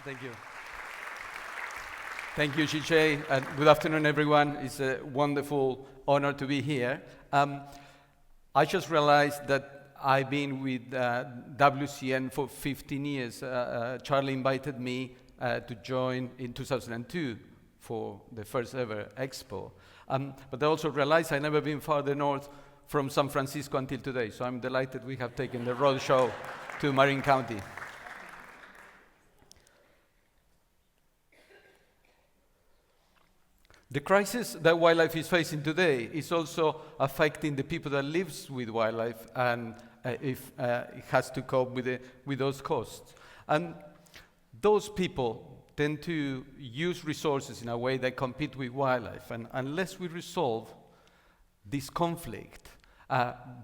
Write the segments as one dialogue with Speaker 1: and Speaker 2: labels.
Speaker 1: Thank you. Thank you, Chiche, and good afternoon, everyone. It's a wonderful honor to be here. I just realized that I've been with WCN for 15 years. Charlie invited me to join in 2002 for the first ever Expo. But I also realized I've never been farther north from San Francisco until today, so I'm delighted we have taken the road show to Marin County. The crisis that wildlife is facing today is also affecting the people that lives with wildlife, and it has to cope with those costs. And those people tend to use resources in a way that compete with wildlife. And unless we resolve this conflict,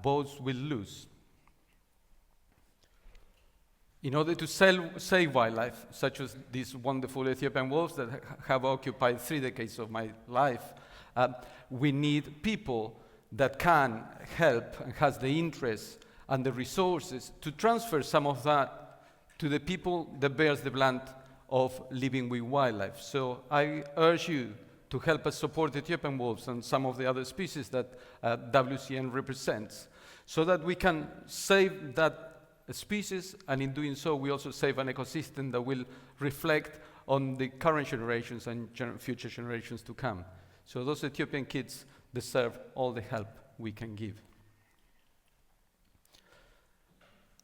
Speaker 1: both will lose. In order to save wildlife, such as these wonderful Ethiopian wolves that have occupied 3 decades of my life, we need people that can help and has the interest and the resources to transfer some of that to the people that bears the brunt of living with wildlife. So I urge you to help us support Ethiopian wolves and some of the other species that WCN represents, so that we can save that species, and in doing so, we also save an ecosystem that will reflect on the current generations and future generations to come. So those Ethiopian kids deserve all the help we can give.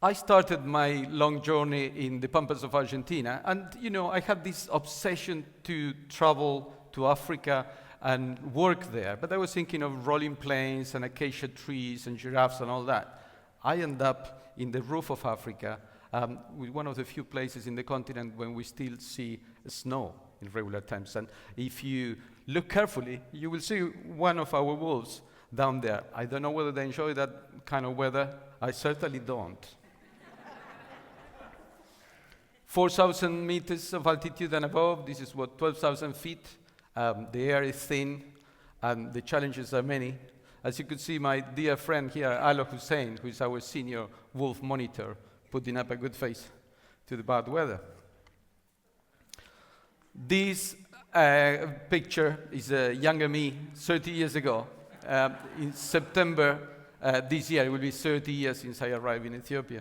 Speaker 1: I started my long journey in the pampas of Argentina, and I had this obsession to travel to Africa and work there, but I was thinking of rolling plains and acacia trees and giraffes and all that. I ended up in the roof of Africa, with one of the few places in the continent when we still see snow in regular times. And if you look carefully, you will see one of our wolves down there. I don't know whether they enjoy that kind of weather. I certainly don't. 4,000 meters of altitude and above, this is 12,000 feet. The air is thin, and the challenges are many. As you could see, my dear friend here, Alo Hussein, who is our senior wolf monitor, putting up a good face to the bad weather. This picture is a younger me 30 years ago. In September this year, it will be 30 years since I arrived in Ethiopia.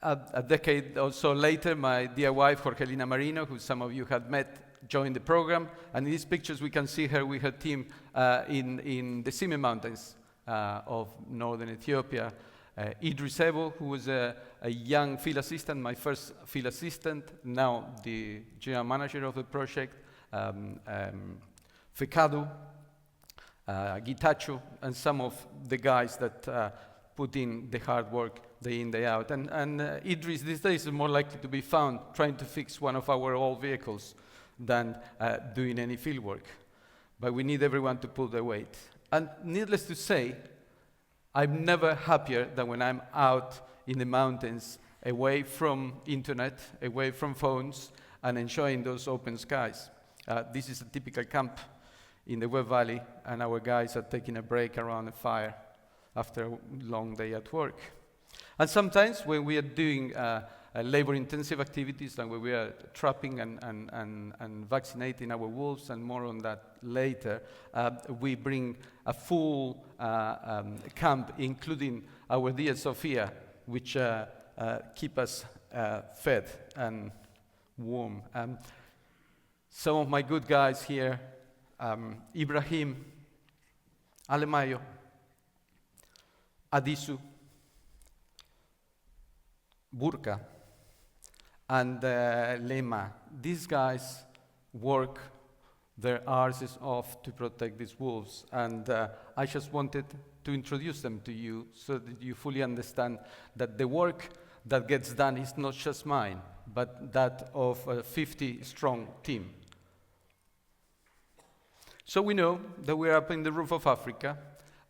Speaker 1: A decade or so later, my dear wife, Jorgelina Marino, who some of you had met, joined the program, and in these pictures we can see her with her team in the Sime Mountains of northern Ethiopia. Idris Ebo, who was a young field assistant, my first field assistant, now the general manager of the project, Fekadu, Gitacho, and some of the guys that put in the hard work day in, day out. And Idris these days is more likely to be found trying to fix one of our old vehicles than doing any field work. But we need everyone to pull their weight. And needless to say, I'm never happier than when I'm out in the mountains, away from internet, away from phones, and enjoying those open skies. This is a typical camp in the West Valley, and our guys are taking a break around a fire after a long day at work. And sometimes when we are doing labor-intensive activities, and when we are trapping and vaccinating our wolves, and more on that later, we bring a full camp, including our dear Sophia, which keep us fed and warm. Some of my good guys here, Ibrahim, Alemayo, Adisu, Burka, and Lema. These guys work their arses off to protect these wolves, and I just wanted to introduce them to you so that you fully understand that the work that gets done is not just mine, but that of a 50-strong team. So we know that we're up in the roof of Africa,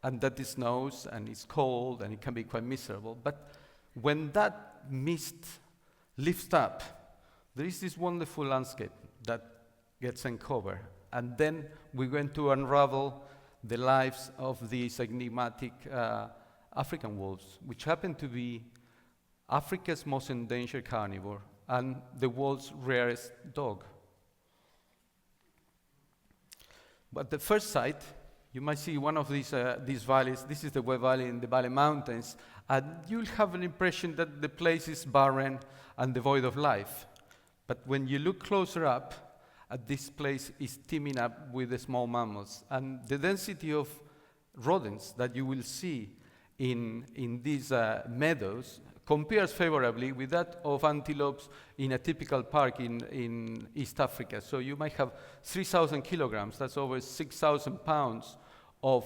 Speaker 1: and that it snows, and it's cold, and it can be quite miserable, but when that mist lifts up, there is this wonderful landscape that gets uncovered. And then we're going to unravel the lives of these enigmatic African wolves, which happen to be Africa's most endangered carnivore and the world's rarest dog. But the first sight, you might see one of these valleys. This is the Web Valley in the Valley Mountains, and you'll have an impression that the place is barren and devoid of life. But when you look closer up, this place is teeming up with the small mammals, and the density of rodents that you will see in these meadows compares favorably with that of antelopes in a typical park in East Africa. So you might have 3,000 kilograms, that's over 6,000 pounds of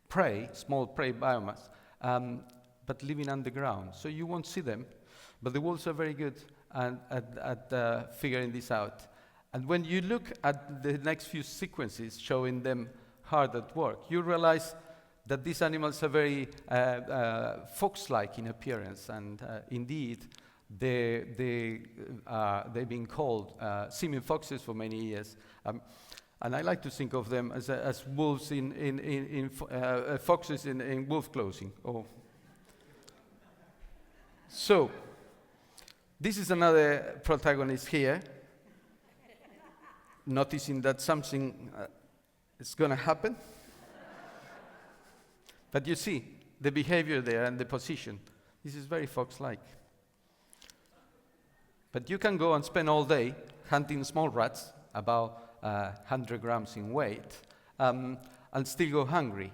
Speaker 1: prey, small prey biomass, but living underground. So you won't see them, but the wolves are very good at figuring this out. And when you look at the next few sequences showing them hard at work, you realize that these animals are very fox-like in appearance, and indeed, they've been called simian foxes for many years. And I like to think of them as wolves foxes in wolf clothing. Oh. So, this is another protagonist here, noticing that something is going to happen. But you see the behavior there and the position. This is very fox-like. But you can go and spend all day hunting small rats, about 100 grams in weight, and still go hungry.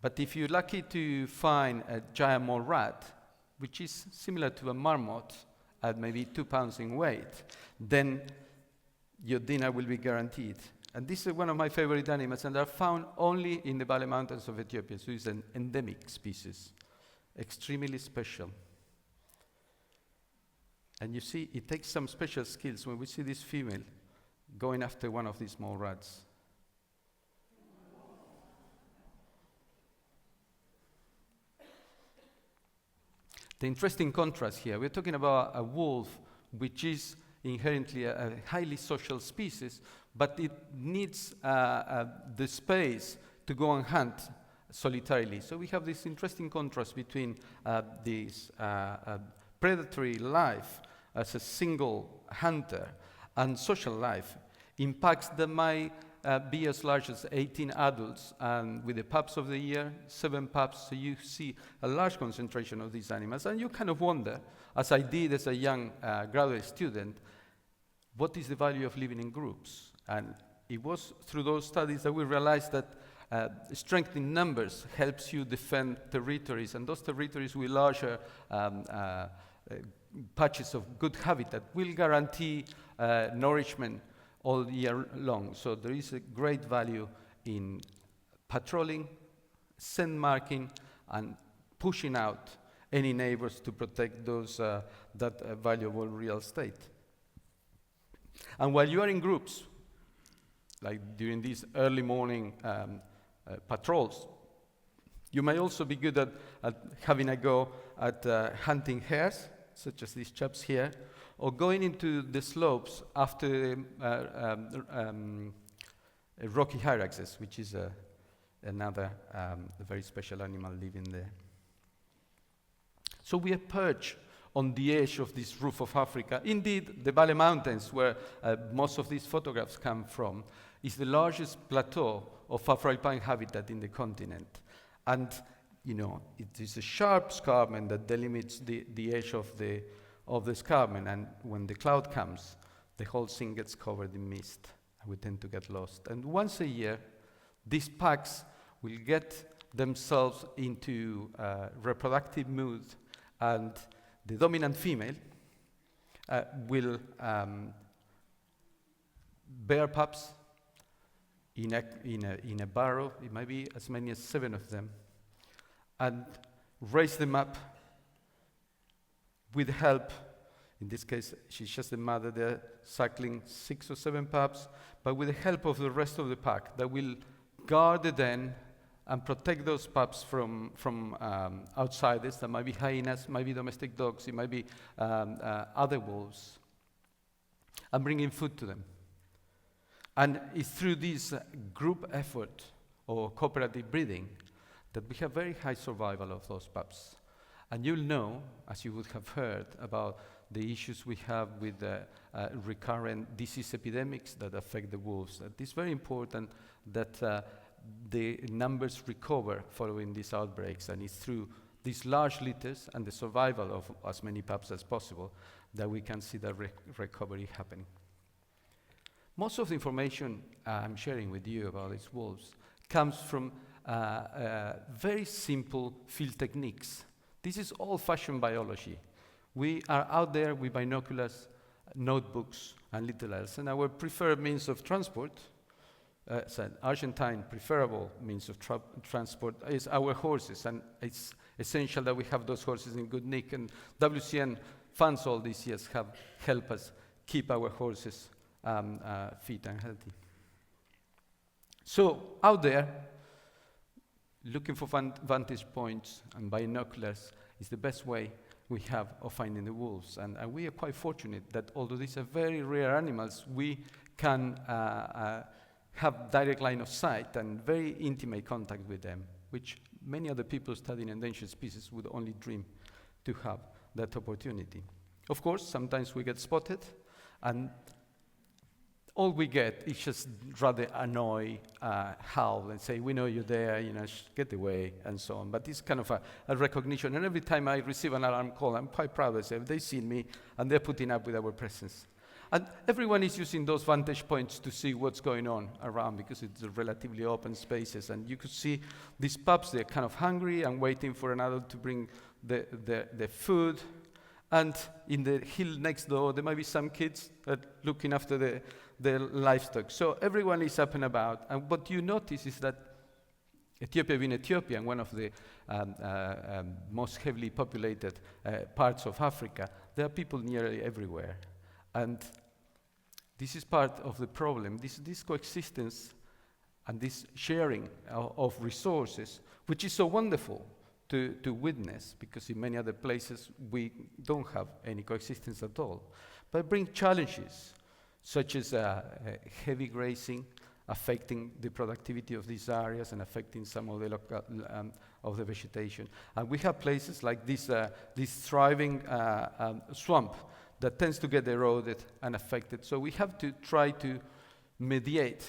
Speaker 1: But if you're lucky to find a giant mole rat, which is similar to a marmot at maybe 2 pounds in weight, then your dinner will be guaranteed. And this is one of my favorite animals, and they're found only in the Valley Mountains of Ethiopia, so it's an endemic species, extremely special. And you see, it takes some special skills when we see this female going after one of these small rats. The interesting contrast here, we're talking about a wolf, which is inherently a highly social species, but it needs the space to go and hunt solitarily. So we have this interesting contrast between this predatory life as a single hunter and social life in packs that might be as large as 18 adults, and with the pups of the year, 7 pups, so you see a large concentration of these animals, and you kind of wonder, as I did as a young graduate student, what is the value of living in groups? And it was through those studies that we realized that strength in numbers helps you defend territories, and those territories with larger patches of good habitat will guarantee nourishment all year long. So there is a great value in patrolling, scent marking, and pushing out any neighbors to protect those that valuable real estate. And while you are in groups, like during these early morning patrols, you may also be good at having a go at hunting hares, such as these chaps here, or going into the slopes after rocky hyraxes, which is another very special animal living there. So we are perched on the edge of this roof of Africa. Indeed, the Valley Mountains, where most of these photographs come from, is the largest plateau of Afro-alpine habitat in the continent. And, you know, it is a sharp escarpment that delimits the edge of the escarpment, and when the cloud comes, the whole thing gets covered in mist, and we tend to get lost. And once a year, these packs will get themselves into reproductive mood, and the dominant female will bear pups in a barrow. It might be as many as 7 of them, and raise them up with help. In this case, she's just the mother there, suckling 6 or 7 pups, but with the help of the rest of the pack that will guard the den and protect those pups from outsiders. That might be hyenas, might be domestic dogs, it might be other wolves, and bringing food to them. And it's through this group effort or cooperative breeding that we have very high survival of those pups. And you'll know, as you would have heard, about the issues we have with recurrent disease epidemics that affect the wolves. It is very important that the numbers recover following these outbreaks, and it's through these large litters and the survival of as many pups as possible that we can see that recovery happening. Most of the information I'm sharing with you about these wolves comes from very simple field techniques. This is old-fashioned biology. We are out there with binoculars, notebooks, and little else, and our preferred means of transport, so Argentine preferable means of transport is our horses, and it's essential that we have those horses in good nick, and WCN funds all these years have helped us keep our horses fit and healthy. So out there, looking for vantage points and binoculars is the best way we have of finding the wolves. And we are quite fortunate that although these are very rare animals, we can have direct line of sight and very intimate contact with them, which many other people studying endangered species would only dream to have that opportunity. Of course, sometimes we get spotted, and all we get is just rather annoy, howl, and say, we know you're there, you know, get away, and so on. But it's kind of a recognition. And every time I receive an alarm call, I'm quite proud. I say, they've seen me, and they're putting up with our presence. And everyone is using those vantage points to see what's going on around, because it's a relatively open spaces. And you could see these pups, they're kind of hungry and waiting for an adult to bring the food. And in the hill next door, there might be some kids looking after the livestock. So everyone is up and about. And what you notice is that Ethiopia being Ethiopia, one of the most heavily populated parts of Africa, there are people nearly everywhere. And this is part of the problem, this coexistence and this sharing of resources, which is so wonderful to witness, because in many other places we don't have any coexistence at all. But it brings challenges, such as heavy grazing, affecting the productivity of these areas and affecting some of the local of the vegetation. And we have places like this thriving swamp that tends to get eroded and affected. So we have to try to mediate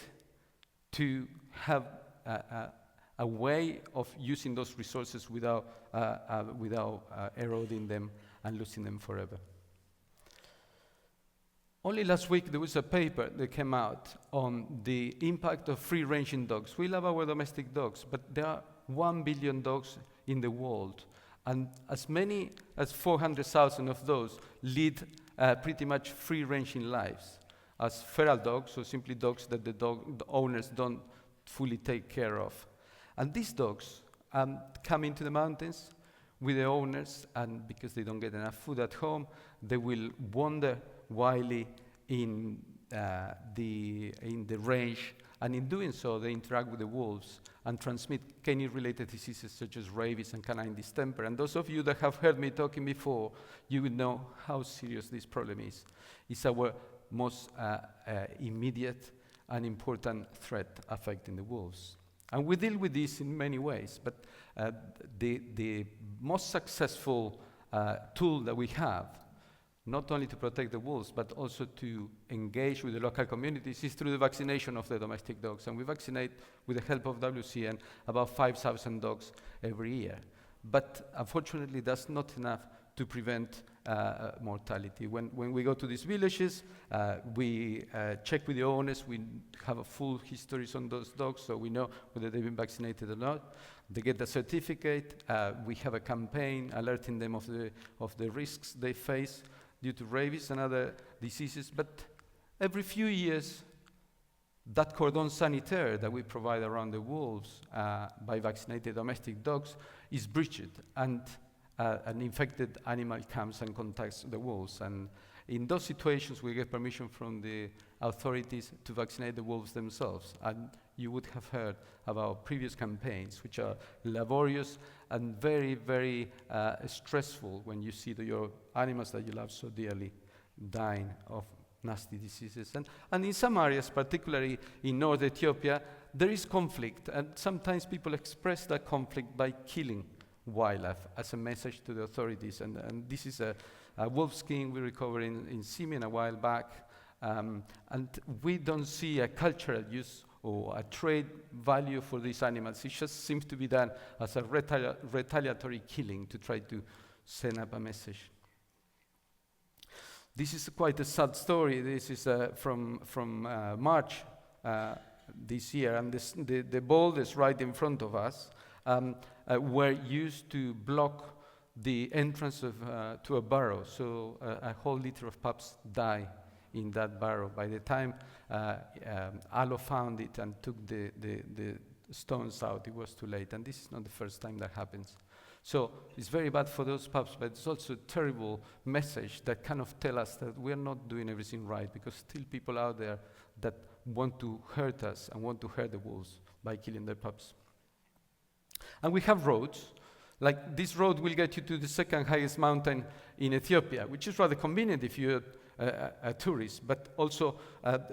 Speaker 1: to have a way of using those resources without eroding them and losing them forever. Only last week there was a paper that came out on the impact of free-ranging dogs. We love our domestic dogs, but there are 1 billion dogs in the world, and as many as 400,000 of those lead pretty much free-ranging lives as feral dogs, so simply dogs that the owners don't fully take care of. And these dogs come into the mountains with the owners, and because they don't get enough food at home, they will wander wildly in the range, and in doing so, they interact with the wolves and transmit canine-related diseases such as rabies and canine distemper. And those of you that have heard me talking before, you will know how serious this problem is. It's our most immediate and important threat affecting the wolves. And we deal with this in many ways, but the most successful tool that we have, not only to protect the wolves, but also to engage with the local communities, is through the vaccination of the domestic dogs. And we vaccinate, with the help of WCN, about 5,000 dogs every year. But unfortunately, that's not enough to prevent mortality. When we go to these villages, we check with the owners. We have a full histories on those dogs, so we know whether they've been vaccinated or not. They get the certificate. We have a campaign alerting them of the risks they face due to rabies and other diseases. But every few years, that cordon sanitaire that we provide around the wolves by vaccinated domestic dogs is breached, and an infected animal comes and contacts the wolves. And in those situations, we get permission from the authorities to vaccinate the wolves themselves. And you would have heard about previous campaigns, which are laborious and very, very stressful when you see your animals that you love so dearly dying of nasty diseases. And in some areas, particularly in North Ethiopia, there is conflict. And sometimes people express that conflict by killing wildlife as a message to the authorities. And this is a wolf skin we recovered in Simeon a while back. And we don't see a cultural use or a trade value for these animals. It just seems to be done as a retaliatory killing to try to send up a message. This is quite a sad story. This is from March this year, and the boulders right in front of us were used to block the entrance to a burrow. So a whole litter of pups die in that burrow. By the time Alo found it and took the stones out, it was too late. And this is not the first time that happens. So it's very bad for those pups, but it's also a terrible message that kind of tell us that we're not doing everything right, because still people out there that want to hurt us and want to hurt the wolves by killing their pups. And we have roads. Like this road will get you to the second highest mountain in Ethiopia, which is rather convenient if you're a tourist, but also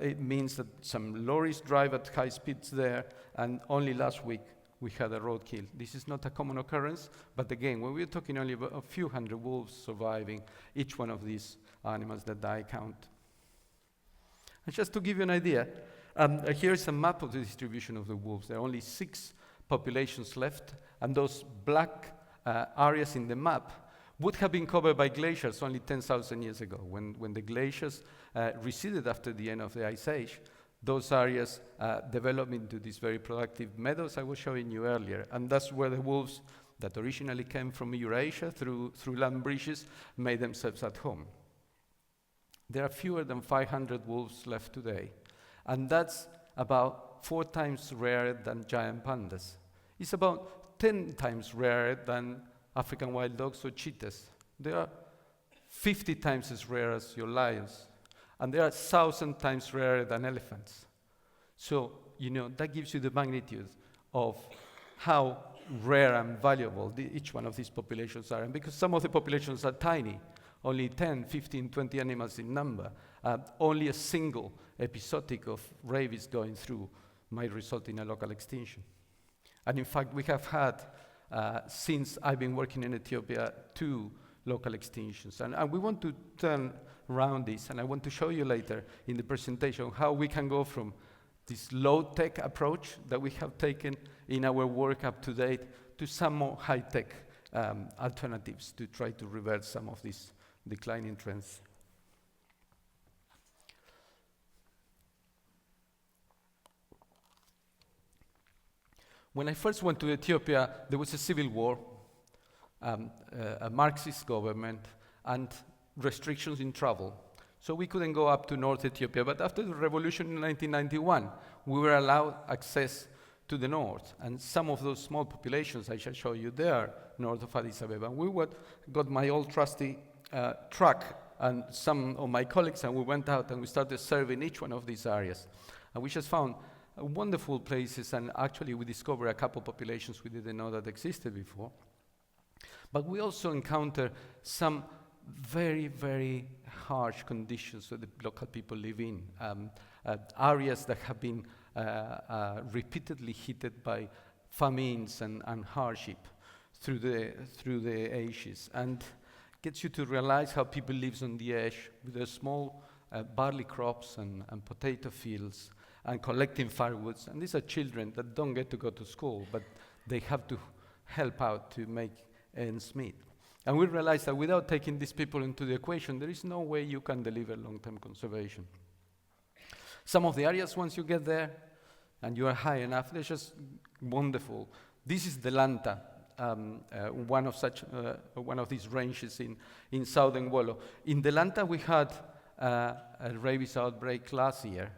Speaker 1: it means that some lorries drive at high speeds there, and only last week we had a roadkill. This is not a common occurrence, but again, when we're talking only about a few hundred wolves surviving, each one of these animals that die count. And just to give you an idea, here's a map of the distribution of the wolves. There are only 6 populations left, and those black areas in the map would have been covered by glaciers only 10,000 years ago. When the glaciers receded after the end of the Ice Age, those areas developed into these very productive meadows I was showing you earlier. And that's where the wolves that originally came from Eurasia through land bridges made themselves at home. There are fewer than 500 wolves left today. And that's about 4 times rarer than giant pandas. It's about 10 times rarer than African wild dogs or cheetahs. They are 50 times as rare as your lions. And they are 1,000 times rarer than elephants. So, that gives you the magnitude of how rare and valuable each one of these populations are. And because some of the populations are tiny, only 10, 15, 20 animals in number, only a single episodic of rabies going through might result in a local extinction. And in fact, we have had, since I've been working in Ethiopia, 2 local extinctions. And we want to turn around this, and I want to show you later in the presentation how we can go from this low-tech approach that we have taken in our work up to date to some more high-tech alternatives to try to reverse some of these declining trends. When I first went to Ethiopia, there was a civil war, a Marxist government, and restrictions in travel. So we couldn't go up to North Ethiopia. But after the revolution in 1991, we were allowed access to the north. And some of those small populations I shall show you there, north of Addis Ababa. We got my old trusty truck and some of my colleagues, and we went out and we started serving each one of these areas. And we just found wonderful places, and actually we discovered a couple populations we didn't know that existed before. But we also encounter some very, very harsh conditions that the local people live in, areas that have been repeatedly hit by famines and hardship through the ages, and gets you to realize how people live on the edge with their small barley crops and potato fields and collecting firewoods. And these are children that don't get to go to school, but they have to help out to make ends meet. And we realized that without taking these people into the equation, there is no way you can deliver long-term conservation. Some of the areas, once you get there and you are high enough, they're just wonderful. This is the Lanta, one of these ranges in southern Wollo. In the Lanta, we had a rabies outbreak last year,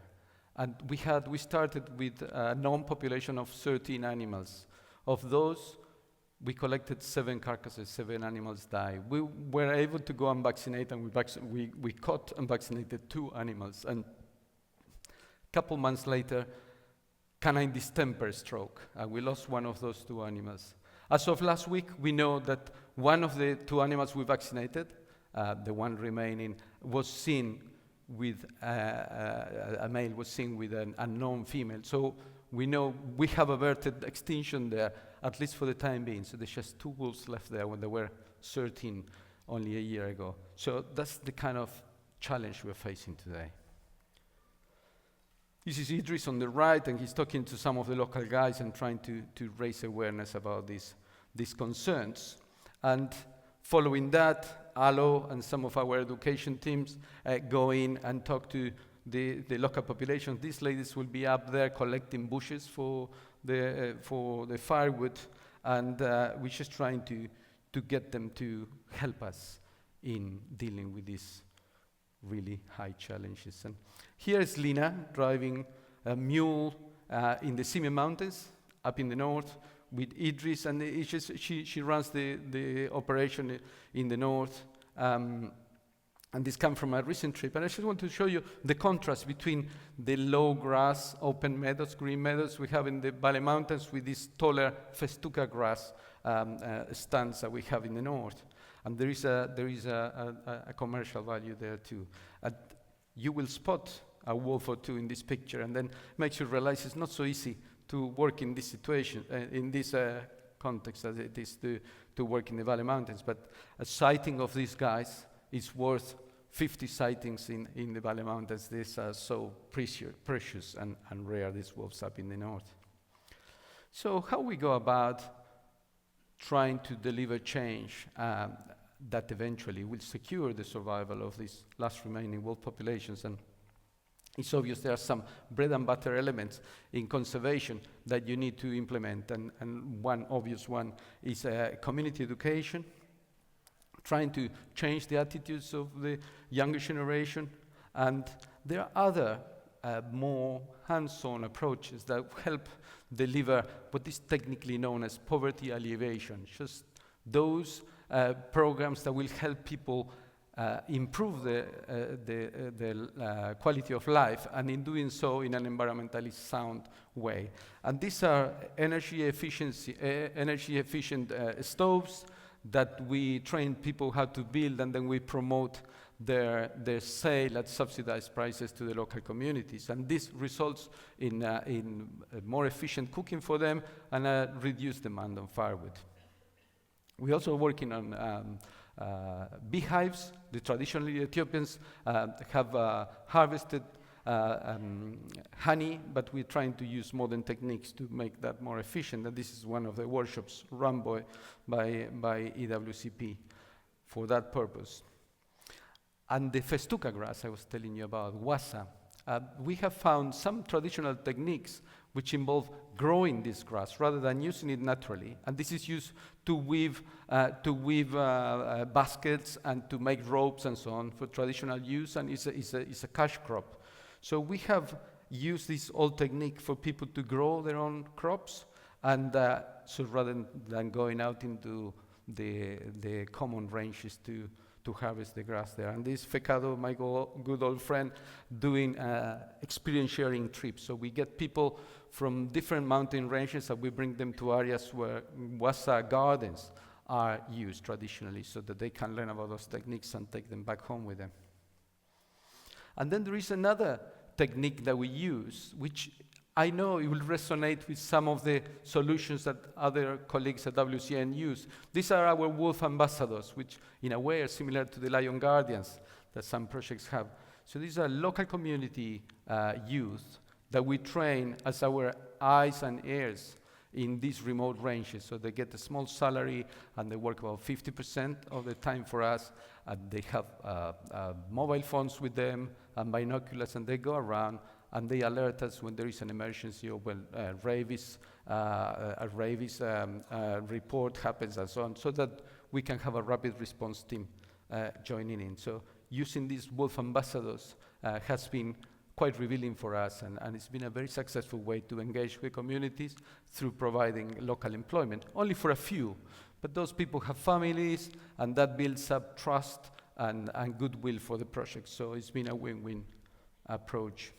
Speaker 1: and we started with a known population of 13 animals. Of those, we collected 7 carcasses, 7 animals died. We were able to go and vaccinate, and we caught and vaccinated 2 animals. And a couple months later, canine distemper stroke. We lost one of those 2 animals. As of last week, we know that one of the 2 animals we vaccinated, the one remaining, was seen with a male was seen with an unknown female. So we know we have averted extinction there, at least for the time being. So there's just 2 wolves left there when there were 13 only a year ago. So that's the kind of challenge we're facing today. This is Idris on the right, and he's talking to some of the local guys and trying to raise awareness about these concerns. And following that, Alo and some of our education teams go in and talk to the local population. These ladies will be up there collecting bushes for the firewood, and we're just trying to get them to help us in dealing with these really high challenges. And here's Lina driving a mule in the Simi Mountains up in the north with Idris, and it's just, she runs the operation in the north. And this comes from a recent trip. And I just want to show you the contrast between the low grass, open meadows, green meadows we have in the Valley Mountains with this taller festuca grass stands that we have in the north. And there is a commercial value there too. You will spot a wolf or two in this picture, and then makes you realize it's not so easy to work in this situation, in this context as it is to work in the Valley Mountains. But a sighting of these guys is worth 50 sightings in the Valley Mountains. These are so precious and rare, these wolves up in the north. So how we go about trying to deliver change that eventually will secure the survival of these last remaining wolf populations? And it's obvious there are some bread and butter elements in conservation that you need to implement, and one obvious one is community education, trying to change the attitudes of the younger generation. And there are other more hands-on approaches that help deliver what is technically known as poverty alleviation, just those programs that will help people improve the quality of life, and in doing so in an environmentally sound way. And these are energy efficient stoves that we train people how to build, and then we promote their sale at subsidized prices to the local communities. And this results in more efficient cooking for them and a reduced demand on firewood. We're also working on beehives. The traditionally Ethiopians have harvested honey, but we're trying to use modern techniques to make that more efficient. And this is one of the workshops run by EWCP for that purpose. And the festuca grass I was telling you about, wasa, we have found some traditional techniques which involve growing this grass rather than using it naturally. And this is used to weave baskets and to make ropes and so on for traditional use, and it's a cash crop. So we have used this old technique for people to grow their own crops, and so rather than going out into the common ranges to harvest the grass there. And this Fecado, my good old friend, doing experience sharing trips. So we get people from different mountain ranges and we bring them to areas where wasa gardens are used traditionally, so that they can learn about those techniques and take them back home with them. And then there is another technique that we use, which I know it will resonate with some of the solutions that other colleagues at WCN use. These are our wolf ambassadors, which in a way are similar to the lion guardians that some projects have. So these are local community youth that we train as our eyes and ears in these remote ranges. So they get a small salary and they work about 50% of the time for us. And they have mobile phones with them and binoculars, and they go around and they alert us when there is an emergency or when a rabies report happens and so on, so that we can have a rapid response team joining in. So using these wolf ambassadors has been quite revealing for us, and it's been a very successful way to engage with communities through providing local employment, only for a few. But those people have families, and that builds up trust and goodwill for the project. So it's been a win-win approach.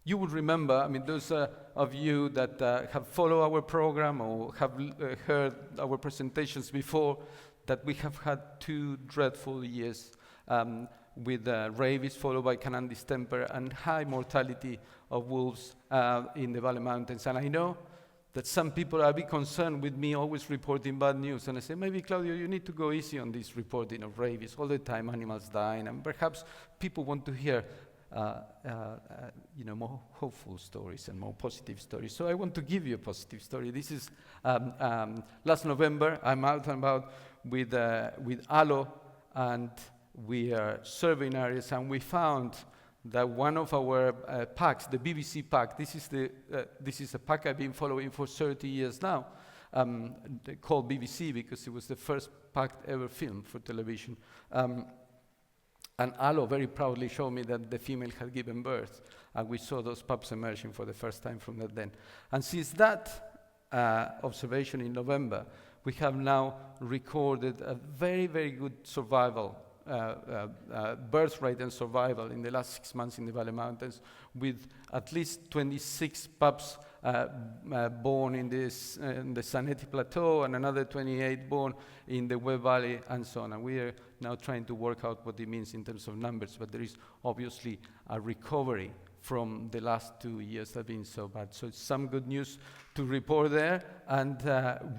Speaker 1: You will remember, I mean, those of you that have followed our program or have heard our presentations before, that we have had 2 dreadful years. with rabies followed by canine distemper and high mortality of wolves in the Valley Mountains. And I know that some people are a bit concerned with me always reporting bad news. And I say, maybe, Claudio, you need to go easy on this reporting of rabies. All the time animals dying, and perhaps people want to hear more hopeful stories and more positive stories. So I want to give you a positive story. This is last November. I'm out and about with Alo, and we are surveying areas, and we found that one of our packs, the BBC pack, this is a pack I've been following for 30 years now, called BBC because it was the first pack ever filmed for television. And Alo very proudly showed me that the female had given birth, and we saw those pups emerging for the first time from that den. And since that observation in November, we have now recorded a very, very good survival, birth rate and survival in the last 6 months in the Valley Mountains, with at least 26 pups born in the Saneti Plateau and another 28 born in the Webb Valley and so on. And we are now trying to work out what it means in terms of numbers, but there is obviously a recovery from the last 2 years that have been so bad. So it's some good news to report there, and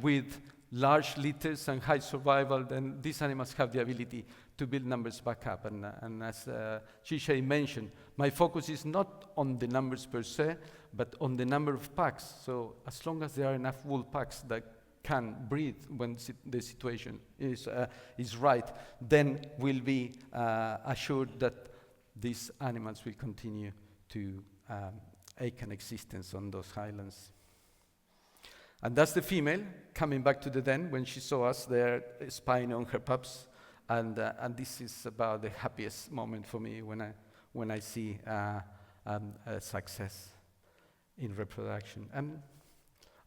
Speaker 1: with large litters and high survival, then these animals have the ability to build numbers back up. And as Shishay mentioned, my focus is not on the numbers per se, but on the number of packs. So as long as there are enough wool packs that can breed when the situation is right, then we'll be assured that these animals will continue to ache an existence on those highlands. And that's the female coming back to the den when she saw us there spying on her pups. And this is about the happiest moment for me when I see a success in reproduction. And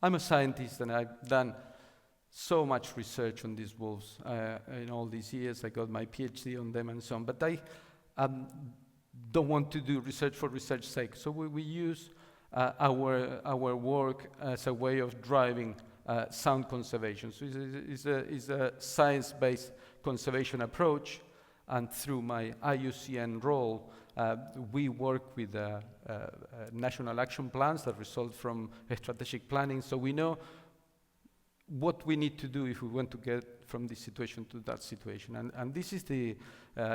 Speaker 1: I'm a scientist, and I've done so much research on these wolves in all these years. I got my PhD on them and so on. But I don't want to do research for research's sake. So we use our work as a way of driving sound conservation. So it's a science-based conservation approach, and through my IUCN role, we work with national action plans that result from strategic planning, so we know what we need to do if we want to get from this situation to that situation. And this is the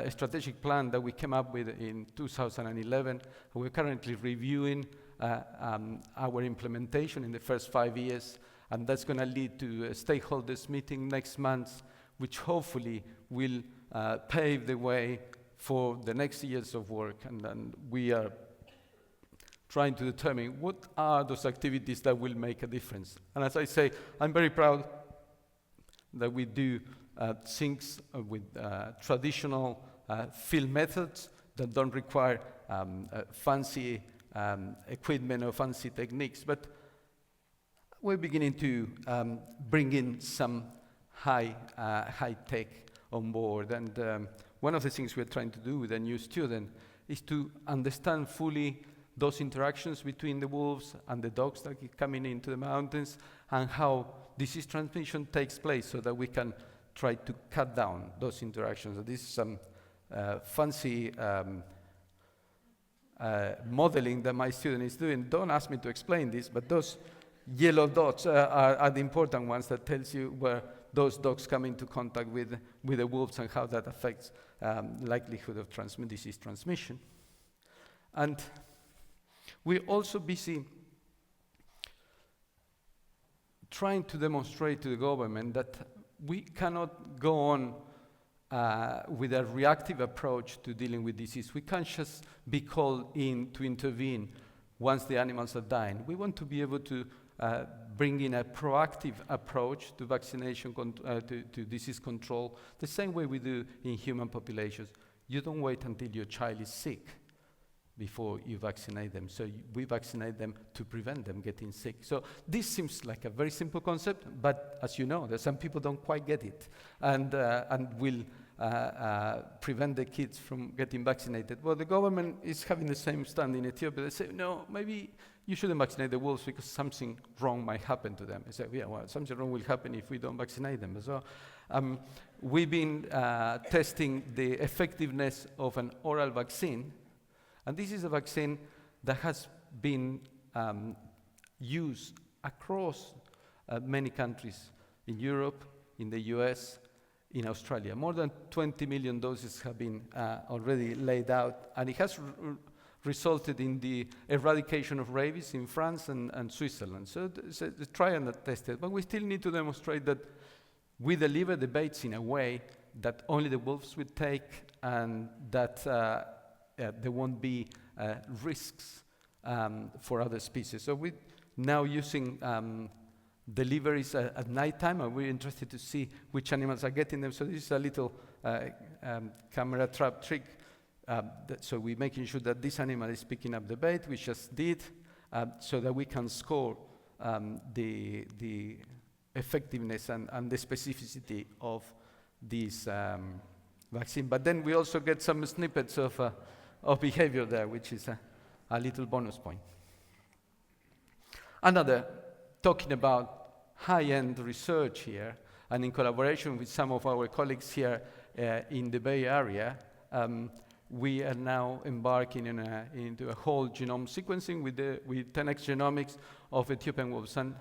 Speaker 1: strategic plan that we came up with in 2011. We're currently reviewing our implementation in the first 5 years, and that's going to lead to a stakeholders meeting next month, which hopefully will pave the way for the next years of work. And then we are trying to determine what are those activities that will make a difference. And as I say, I'm very proud that we do things with traditional field methods that don't require fancy equipment or fancy techniques, but we're beginning to bring in some high tech on board. And one of the things we're trying to do with a new student is to understand fully those interactions between the wolves and the dogs that keep coming into the mountains, and how disease transmission takes place, so that we can try to cut down those interactions. So this is some fancy modeling that my student is doing. Don't ask me to explain this, but those yellow dots are the important ones that tells you where those dogs come into contact with the wolves and how that affects likelihood of disease transmission. And we're also busy trying to demonstrate to the government that we cannot go on with a reactive approach to dealing with disease. We can't just be called in to intervene once the animals are dying. We want to be able to bring in a proactive approach to vaccination, to disease control, the same way we do in human populations. You don't wait until your child is sick before you vaccinate them. So we vaccinate them to prevent them getting sick. So this seems like a very simple concept, but as you know, there's some people don't quite get it, and will prevent the kids from getting vaccinated. Well, the government is having the same stand in Ethiopia. They say, no, maybe you shouldn't vaccinate the wolves because something wrong might happen to them. I say, yeah, well, something wrong will happen if we don't vaccinate them. So we've been testing the effectiveness of an oral vaccine, and this is a vaccine that has been used across many countries in Europe, in the US, in Australia. More than 20 million doses have been already laid out, and it has resulted in the eradication of rabies in France and Switzerland. So it's a try and test it, but we still need to demonstrate that we deliver the baits in a way that only the wolves will take, and that there won't be risks for other species. So we're now using deliveries at nighttime, and we're interested to see which animals are getting them. So this is a little camera trap trick. So we're making sure that this animal is picking up the bait, we just did, so that we can score the effectiveness and the specificity of this vaccine. But then we also get some snippets of behavior there, which is a little bonus point. Another, talking about high-end research here, and in collaboration with some of our colleagues here in the Bay Area, we are now embarking into a whole genome sequencing with 10x genomics of Ethiopian wolves. And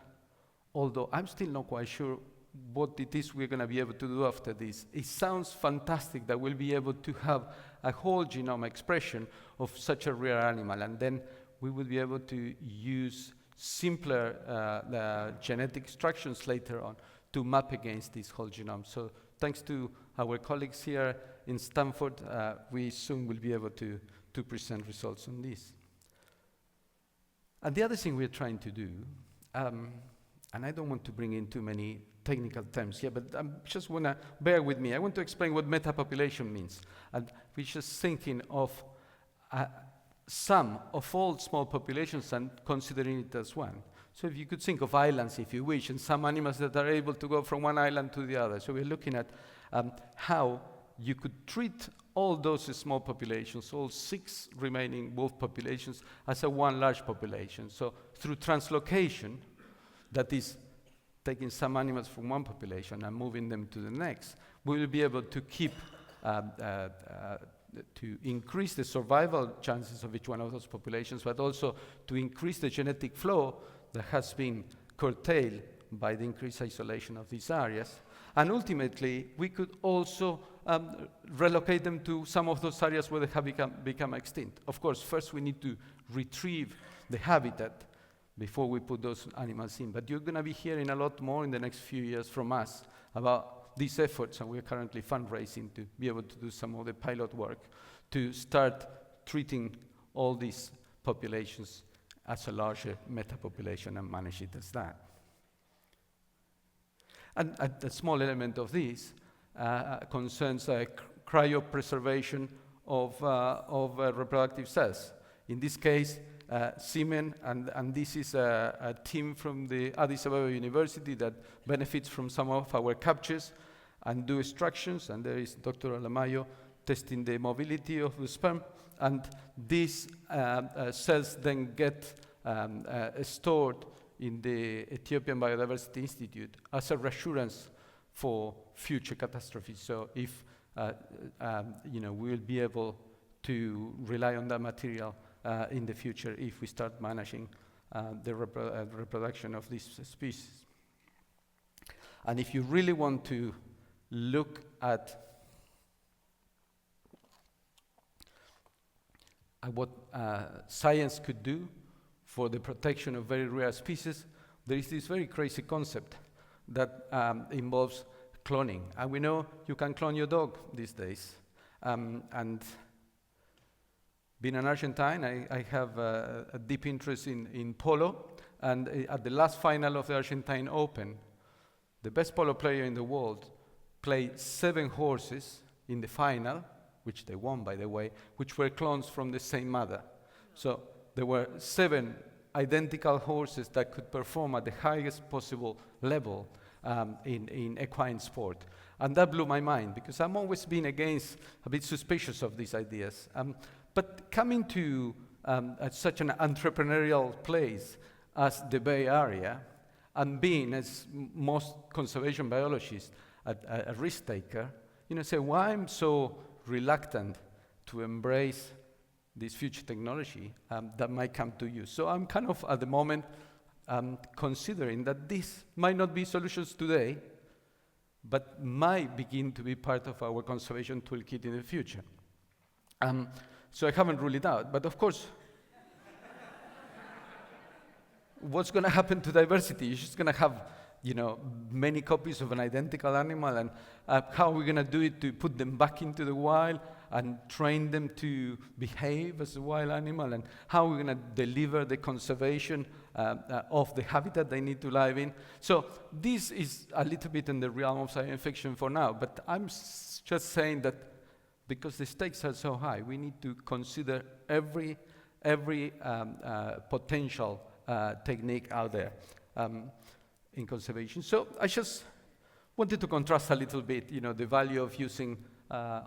Speaker 1: although I'm still not quite sure what it is we're going to be able to do after this, it sounds fantastic that we'll be able to have a whole genome expression of such a rare animal, and then we will be able to use simpler genetic instructions later on to map against this whole genome. So thanks to our colleagues here in Stanford, we soon will be able to present results on this. And the other thing we're trying to do, and I don't want to bring in too many technical terms here, but I just want to bear with me. I want to explain what metapopulation means. And we're just thinking of sum of all small populations and considering it as one. So if you could think of islands, if you wish, and some animals that are able to go from one island to the other. So we're looking at how you could treat all those small populations, all 6 remaining wolf populations, as a one large population. So through translocation, that is taking some animals from one population and moving them to the next, we will be able to keep to increase the survival chances of each one of those populations, but also to increase the genetic flow that has been curtailed by the increased isolation of these areas. And ultimately, we could also relocate them to some of those areas where they have become extinct. Of course, first we need to retrieve the habitat before we put those animals in. But you're going to be hearing a lot more in the next few years from us about these efforts, and we're currently fundraising to be able to do some of the pilot work to start treating all these populations as a larger metapopulation and manage it as that. And a small element of this concerns cryopreservation of reproductive cells. In this case, semen, and this is a team from the Addis Ababa University that benefits from some of our captures and do extractions, and there is Dr. Alamayo testing the mobility of the sperm, and these cells then get stored in the Ethiopian Biodiversity Institute as a reassurance for future catastrophes. So if we will be able to rely on that material in the future if we start managing the reproduction of these species. And if you really want to look at what science could do for the protection of very rare species, there is this very crazy concept that involves cloning. And we know you can clone your dog these days. And being an Argentine, I have a deep interest in polo. And at the last final of the Argentine Open, the best polo player in the world played 7 horses in the final, which they won, by the way, which were clones from the same mother. So there were 7 identical horses that could perform at the highest possible level, in equine sport. And that blew my mind, because I'm always been a bit suspicious of these ideas. But coming to such an entrepreneurial place as the Bay Area, and being, as most conservation biologists, a risk taker, say why I'm so reluctant to embrace this future technology that might come to use. So I'm kind of, at the moment, considering that this might not be solutions today, but might begin to be part of our conservation toolkit in the future. So I haven't ruled it out, but of course, what's going to happen to diversity? You're just going to have, many copies of an identical animal, and how are we going to do it to put them back into the wild and train them to behave as a wild animal, and how are we going to deliver the conservation of the habitat they need to live in? So this is a little bit in the realm of science fiction for now, but I'm just saying that because the stakes are so high, we need to consider every potential technique out there in conservation. So I just wanted to contrast a little bit, the value of using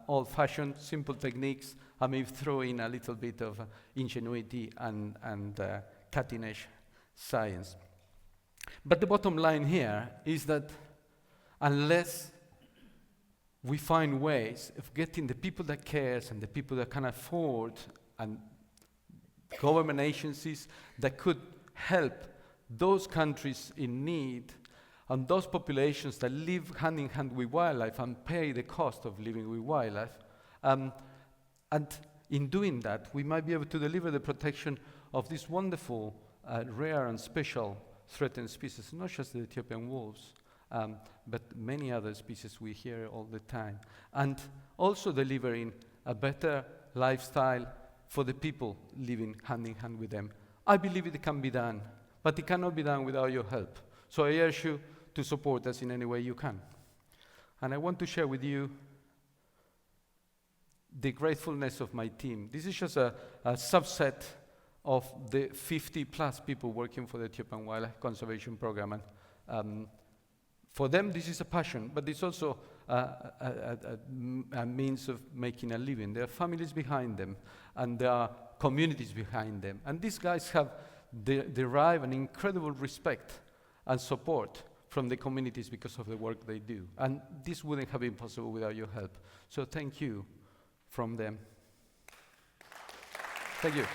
Speaker 1: old-fashioned, simple techniques, and maybe throw in a little bit of ingenuity and cutting-edge science. But the bottom line here is that unless we find ways of getting the people that cares and the people that can afford, and government agencies that could help those countries in need and those populations that live hand in hand with wildlife and pay the cost of living with wildlife. And in doing that, we might be able to deliver the protection of these wonderful, rare and special threatened species, not just the Ethiopian wolves, but many other species we hear all the time. And also delivering a better lifestyle for the people living hand in hand with them. I believe it can be done, but it cannot be done without your help. So I urge you to support us in any way you can. And I want to share with you the gratefulness of my team. This is just a subset of the 50+ people working for the Ethiopian Wildlife Conservation Program. And for them, this is a passion, but it's also a means of making a living. There are families behind them, and there are communities behind them. And these guys have derived an incredible respect and support from the communities because of the work they do. And this wouldn't have been possible without your help. So thank you from them. Thank you.